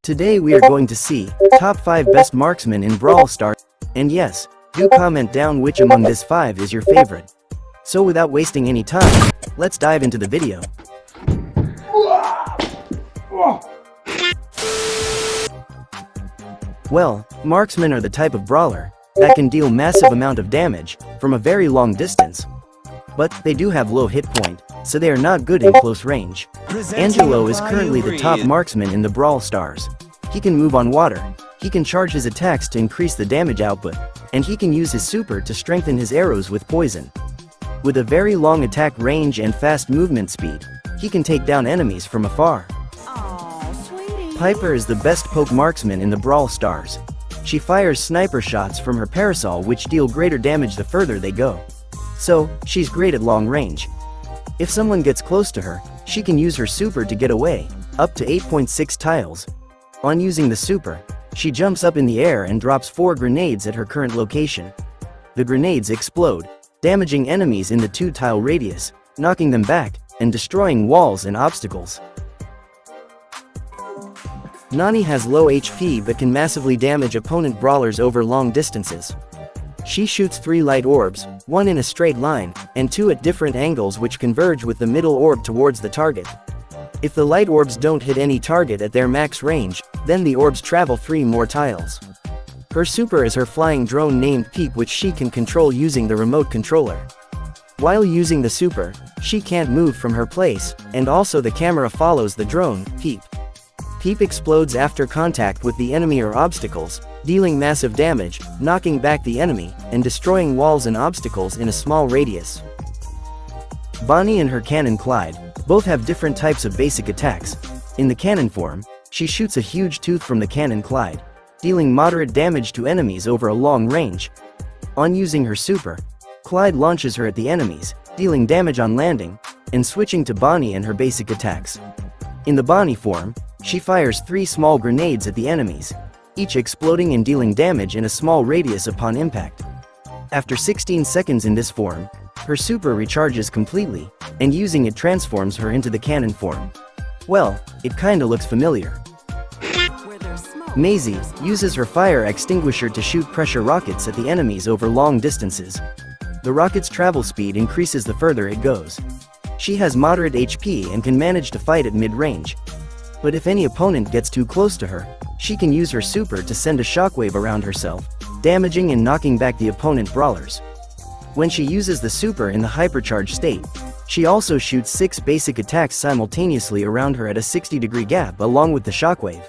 Today we are going to see top 5 best marksmen in Brawl Stars, and yes, do comment down which among this 5 is your favorite. So without wasting any time, let's dive into the video. Well, marksmen are the type of brawler that can deal massive amount of damage from a very long distance. But they do have low hit point, so they are not good in close range. Angelo is currently the top marksman in the Brawl Stars. He can move on water, he can charge his attacks to increase the damage output, and he can use his super to strengthen his arrows with poison. With a very long attack range and fast movement speed, he can take down enemies from afar. Piper is the best poke marksman in the Brawl Stars. She fires sniper shots from her parasol which deal greater damage the further they go. So, she's great at long range. If someone gets close to her, she can use her super to get away, up to 8.6 tiles. On using the super, she jumps up in the air and drops 4 grenades at her current location. The grenades explode, damaging enemies in the 2-tile radius, knocking them back, and destroying walls and obstacles. Nani has low HP but can massively damage opponent brawlers over long distances. She shoots 3 light orbs, 1 in a straight line, and 2 at different angles which converge with the middle orb towards the target. If the light orbs don't hit any target at their max range, then the orbs travel 3 more tiles. Her super is her flying drone named Peep which she can control using the remote controller. While using the super, she can't move from her place, and also the camera follows the drone, Peep. Peep explodes after contact with the enemy or obstacles, dealing massive damage, knocking back the enemy, and destroying walls and obstacles in a small radius. Bonnie and her cannon Clyde both have different types of basic attacks. In the cannon form, she shoots a huge tooth from the cannon Clyde, dealing moderate damage to enemies over a long range. On using her super, Clyde launches her at the enemies, dealing damage on landing, and switching to Bonnie and her basic attacks. In the Bonnie form, she fires 3 small grenades at the enemies, each exploding and dealing damage in a small radius upon impact. After 16 seconds in this form, her super recharges completely, and using it transforms her into the cannon form. Well, it kinda looks familiar. Mais uses her fire extinguisher to shoot pressure rockets at the enemies over long distances. The rocket's travel speed increases the further it goes. She has moderate HP and can manage to fight at mid-range. But if any opponent gets too close to her, she can use her super to send a shockwave around herself, damaging and knocking back the opponent brawlers. When she uses the super in the hypercharged state, she also shoots 6 basic attacks simultaneously around her at a 60-degree gap along with the shockwave.